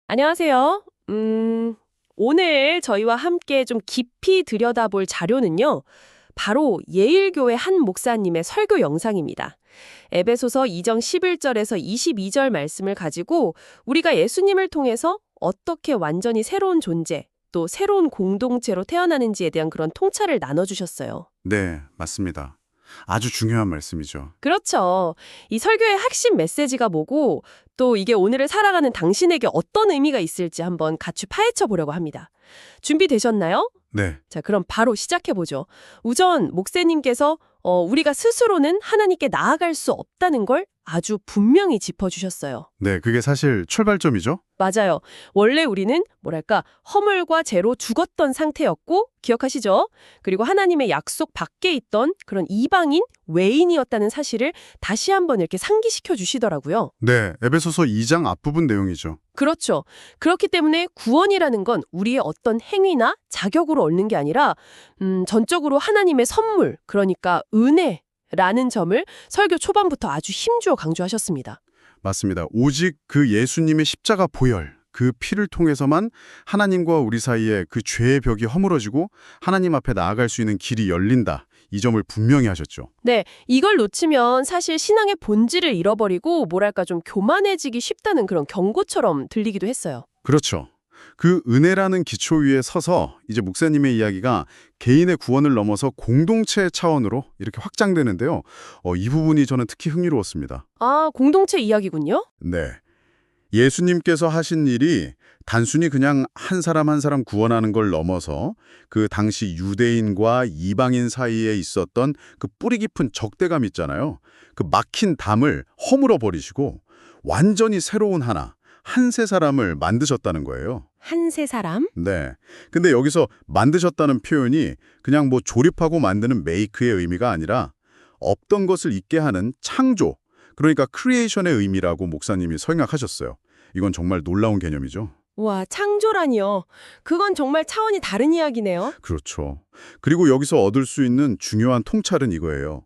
안녕하세요. 오늘 저희와 함께 좀 깊이 들여다볼 자료는요. 바로 예일교회 한 목사님의 설교 영상입니다. 에베소서 2장 11절에서 22절 말씀을 가지고 우리가 예수님을 통해서 어떻게 완전히 새로운 존재, 또 새로운 공동체로 태어나는지에 대한 그런 통찰을 나눠주셨어요. 네, 맞습니다. 아주 중요한 말씀이죠. 그렇죠. 이 설교의 핵심 메시지가 뭐고 또 이게 오늘을 살아가는 당신에게 어떤 의미가 있을지 한번 같이 파헤쳐 보려고 합니다. 준비되셨나요? 네, 자, 그럼 바로 시작해보죠. 우선 목사님께서 우리가 스스로는 하나님께 나아갈 수 없다는 걸 아주 분명히 짚어주셨어요. 네, 그게 사실 출발점이죠. 맞아요. 원래 우리는 뭐랄까 허물과 죄로 죽었던 상태였고 기억하시죠? 그리고 하나님의 약속 밖에 있던 그런 이방인, 외인이었다는 사실을 다시 한번 이렇게 상기시켜 주시더라고요. 네, 에베소서 2장 앞부분 내용이죠. 그렇죠. 그렇기 때문에 구원이라는 건 우리의 어떤 행위나 자격으로 얻는 게 아니라 전적으로 하나님의 선물, 그러니까 은혜라는 점을 설교 초반부터 아주 힘주어 강조하셨습니다. 맞습니다. 오직 그 예수님의 십자가 보혈, 그 피를 통해서만 하나님과 우리 사이에 그 죄의 벽이 허물어지고 하나님 앞에 나아갈 수 있는 길이 열린다. 이 점을 분명히 하셨죠. 네, 이걸 놓치면 사실 신앙의 본질을 잃어버리고 뭐랄까 좀 교만해지기 쉽다는 그런 경고처럼 들리기도 했어요. 그렇죠. 그 은혜라는 기초 위에 서서 이제 목사님의 이야기가 개인의 구원을 넘어서 공동체 차원으로 이렇게 확장되는데요. 이 부분이 저는 특히 흥미로웠습니다. 아, 공동체 이야기군요? 네. 예수님께서 하신 일이 단순히 그냥 한 사람 한 사람 구원하는 걸 넘어서 그 당시 유대인과 이방인 사이에 있었던 그 뿌리 깊은 적대감 있잖아요. 그 막힌 담을 허물어 버리시고 완전히 새로운 한 세 사람을 만드셨다는 거예요. 한 세 사람? 네. 근데 여기서 만드셨다는 표현이 그냥 뭐 조립하고 만드는 메이크의 의미가 아니라 없던 것을 있게 하는 창조, 그러니까 크리에이션의 의미라고 목사님이 설명하셨어요. 이건 정말 놀라운 개념이죠. 와, 창조라니요. 그건 정말 차원이 다른 이야기네요. 그렇죠. 그리고 여기서 얻을 수 있는 중요한 통찰은 이거예요.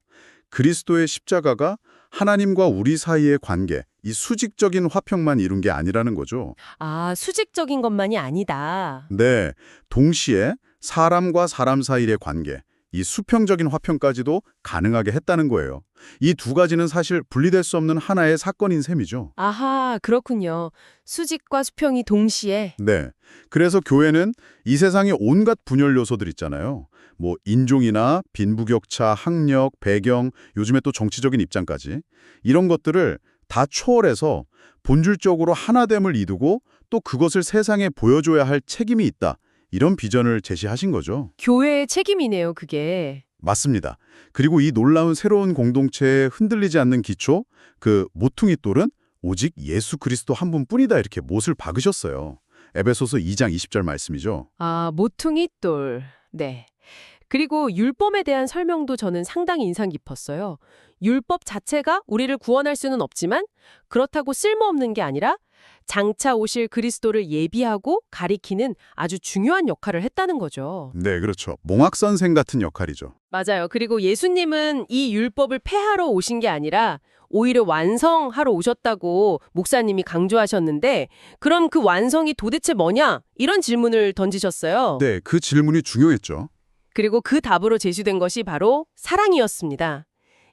그리스도의 십자가가 하나님과 우리 사이의 관계, 이 수직적인 화평만 이룬 게 아니라는 거죠. 아, 수직적인 것만이 아니다. 네, 동시에 사람과 사람 사이의 관계, 이 수평적인 화평까지도 가능하게 했다는 거예요. 이 두 가지는 사실 분리될 수 없는 하나의 사건인 셈이죠. 아하, 그렇군요. 수직과 수평이 동시에. 네. 그래서 교회는 이 세상의 온갖 분열 요소들 있잖아요. 뭐 인종이나 빈부격차, 학력, 배경, 요즘에 또 정치적인 입장까지 이런 것들을 다 초월해서 본질적으로 하나됨을 이루고 또 그것을 세상에 보여줘야 할 책임이 있다. 이런 비전을 제시하신 거죠. 교회의 책임이네요, 그게. 맞습니다. 그리고 이 놀라운 새로운 공동체에 흔들리지 않는 기초, 그 모퉁이 돌은 오직 예수 그리스도 한 분뿐이다 이렇게 못을 박으셨어요. 에베소서 2장 20절 말씀이죠. 아, 모퉁이 돌. 네. 그리고 율법에 대한 설명도 저는 상당히 인상 깊었어요. 율법 자체가 우리를 구원할 수는 없지만 그렇다고 쓸모없는 게 아니라 장차 오실 그리스도를 예비하고 가리키는 아주 중요한 역할을 했다는 거죠. 네, 그렇죠. 몽학선생 같은 역할이죠. 맞아요. 그리고 예수님은 이 율법을 폐하러 오신 게 아니라 오히려 완성하러 오셨다고 목사님이 강조하셨는데 그럼 그 완성이 도대체 뭐냐? 이런 질문을 던지셨어요. 네, 그 질문이 중요했죠. 그리고 그 답으로 제시된 것이 바로 사랑이었습니다.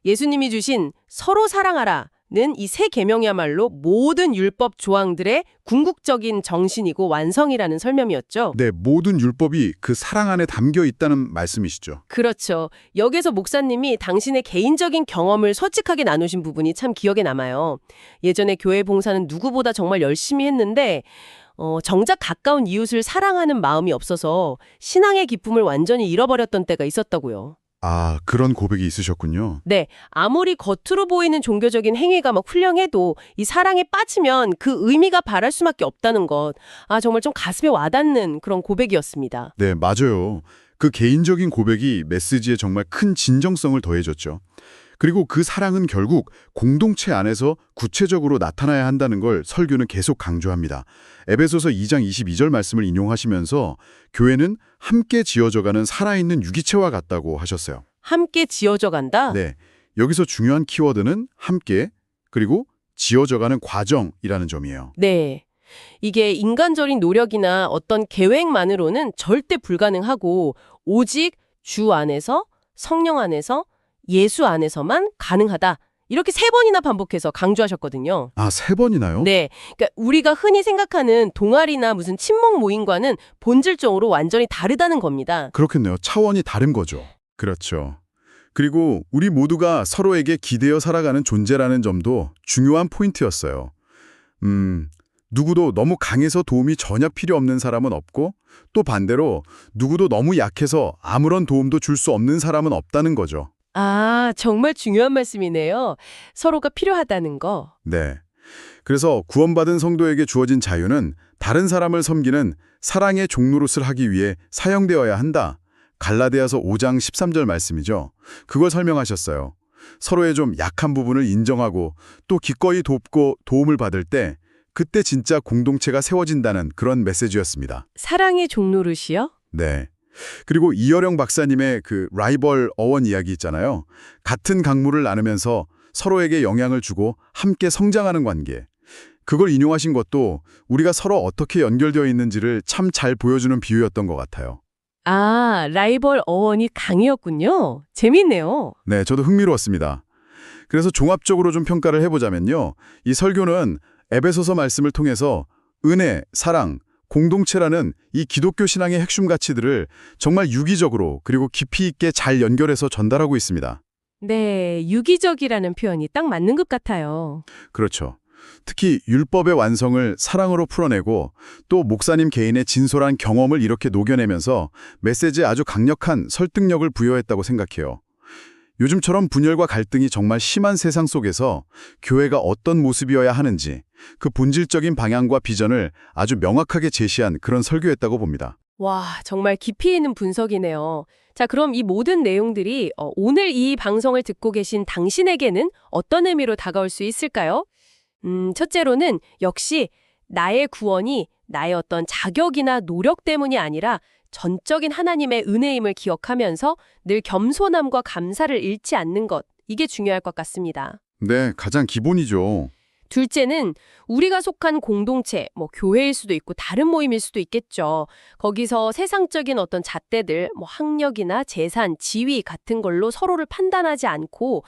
예수님이 주신 서로 사랑하라는 이 세 계명이야말로 모든 율법 조항들의 궁극적인 정신이고 완성이라는 설명이었죠. 네, 모든 율법이 그 사랑 안에 담겨 있다는 말씀이시죠. 그렇죠. 여기서 목사님이 당신의 개인적인 경험을 솔직하게 나누신 부분이 참 기억에 남아요. 예전에 교회 봉사는 누구보다 정말 열심히 했는데 정작 가까운 이웃을 사랑하는 마음이 없어서 신앙의 기쁨을 완전히 잃어버렸던 때가 있었다고요. 아, 그런 고백이 있으셨군요. 네, 아무리 겉으로 보이는 종교적인 행위가 막 훌륭해도 이 사랑에 빠지면 그 의미가 바랄 수밖에 없다는 것. 아, 정말 좀 가슴에 와닿는 그런 고백이었습니다. 네, 맞아요. 그 개인적인 고백이 메시지에 정말 큰 진정성을 더해줬죠. 그리고 그 사랑은 결국 공동체 안에서 구체적으로 나타나야 한다는 걸 설교는 계속 강조합니다. 에베소서 2장 22절 말씀을 인용하시면서 교회는 함께 지어져가는 살아있는 유기체와 같다고 하셨어요. 함께 지어져 간다? 네, 여기서 중요한 키워드는 함께, 그리고 지어져가는 과정이라는 점이에요. 네. 이게 인간적인 노력이나 어떤 계획만으로는 절대 불가능하고 오직 주 안에서, 성령 안에서, 예수 안에서만 가능하다. 이렇게 3번이나 반복해서 강조하셨거든요. 아, 3번이나요? 네. 그러니까 우리가 흔히 생각하는 동아리나 무슨 친목 모임과는 본질적으로 완전히 다르다는 겁니다. 그렇겠네요. 차원이 다른 거죠. 그렇죠. 그리고 우리 모두가 서로에게 기대어 살아가는 존재라는 점도 중요한 포인트였어요. 누구도 너무 강해서 도움이 전혀 필요 없는 사람은 없고 또 반대로 누구도 너무 약해서 아무런 도움도 줄 수 없는 사람은 없다는 거죠. 아, 정말 중요한 말씀이네요. 서로가 필요하다는 거. 네. 그래서 구원받은 성도에게 주어진 자유는 다른 사람을 섬기는 사랑의 종노릇을 하기 위해 사용되어야 한다. 갈라디아서 5장 13절 말씀이죠. 그걸 설명하셨어요. 서로의 좀 약한 부분을 인정하고 또 기꺼이 돕고 도움을 받을 때 그때 진짜 공동체가 세워진다는 그런 메시지였습니다. 사랑의 종노릇이요? 네. 그리고 이어령 박사님의 그 라이벌 어원 이야기 있잖아요. 같은 강물을 나누면서 서로에게 영향을 주고 함께 성장하는 관계. 그걸 인용하신 것도 우리가 서로 어떻게 연결되어 있는지를 참 잘 보여주는 비유였던 것 같아요. 아, 라이벌 어원이 강이었군요. 재밌네요. 네, 저도 흥미로웠습니다. 그래서 종합적으로 좀 평가를 해보자면요. 이 설교는 에베소서 말씀을 통해서 은혜, 사랑, 공동체라는 이 기독교 신앙의 핵심 가치들을 정말 유기적으로 그리고 깊이 있게 잘 연결해서 전달하고 있습니다. 네, 유기적이라는 표현이 딱 맞는 것 같아요. 그렇죠. 특히 율법의 완성을 사랑으로 풀어내고 또 목사님 개인의 진솔한 경험을 이렇게 녹여내면서 메시지에 아주 강력한 설득력을 부여했다고 생각해요. 요즘처럼 분열과 갈등이 정말 심한 세상 속에서 교회가 어떤 모습이어야 하는지 그 본질적인 방향과 비전을 아주 명확하게 제시한 그런 설교였다고 봅니다. 와, 정말 깊이 있는 분석이네요. 자, 그럼 이 모든 내용들이 오늘 이 방송을 듣고 계신 당신에게는 어떤 의미로 다가올 수 있을까요? 첫째로는 역시 나의 구원이 나의 어떤 자격이나 노력 때문이 아니라 전적인 하나님의 은혜임을 기억하면서 늘 겸손함과 감사를 잃지 않는 것, 이게 중요할 것 같습니다. 네, 가장 기본이죠. 둘째는 우리가 속한 공동체, 교회일 수도 있고 다른 모임일 수도 있겠죠. 거기서 세상적인 어떤 잣대들, 학력이나 재산, 지위 같은 걸로 서로를 판단하지 않고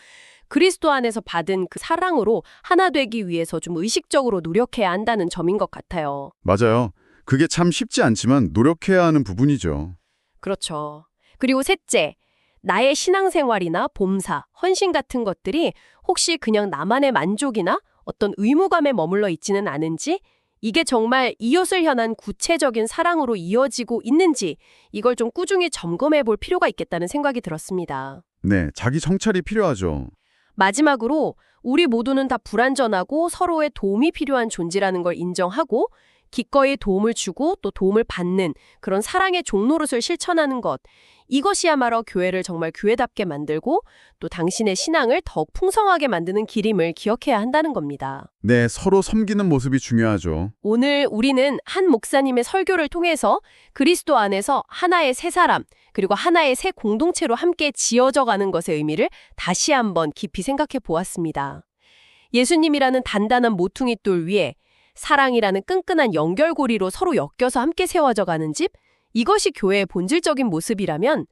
그리스도 안에서 받은 그 사랑으로 하나 되기 위해서 좀 의식적으로 노력해야 한다는 점인 것 같아요. 맞아요. 그게 참 쉽지 않지만 노력해야 하는 부분이죠. 그렇죠. 그리고 셋째, 나의 신앙생활이나 봉사, 헌신 같은 것들이 혹시 그냥 나만의 만족이나 어떤 의무감에 머물러 있지는 않은지, 이게 정말 이웃을 향한 구체적인 사랑으로 이어지고 있는지 이걸 좀 꾸준히 점검해 볼 필요가 있겠다는 생각이 들었습니다. 네, 자기 성찰이 필요하죠. 마지막으로 우리 모두는 다 불완전하고 서로의 도움이 필요한 존재라는 걸 인정하고 기꺼이 도움을 주고 또 도움을 받는 그런 사랑의 종노릇을 실천하는 것, 이것이야말로 교회를 정말 교회답게 만들고 또 당신의 신앙을 더욱 풍성하게 만드는 길임을 기억해야 한다는 겁니다. 네, 서로 섬기는 모습이 중요하죠. 오늘 우리는 한 목사님의 설교를 통해서 그리스도 안에서 하나의 새 사람, 그리고 하나의 새 공동체로 함께 지어져 가는 것의 의미를 다시 한번 깊이 생각해 보았습니다. 예수님이라는 단단한 모퉁이 돌 위에 사랑이라는 끈끈한 연결고리로 서로 엮여서 함께 세워져 가는 집, 이것이 교회의 본질적인 모습이라면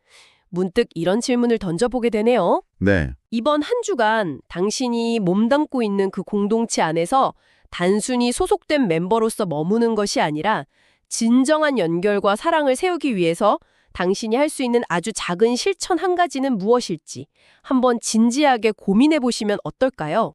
문득 이런 질문을 던져보게 되네요. 네. 이번 한 주간 당신이 몸담고 있는 그 공동체 안에서 단순히 소속된 멤버로서 머무는 것이 아니라 진정한 연결과 사랑을 세우기 위해서 당신이 할 수 있는 아주 작은 실천 한 가지는 무엇일지 한번 진지하게 고민해 보시면 어떨까요?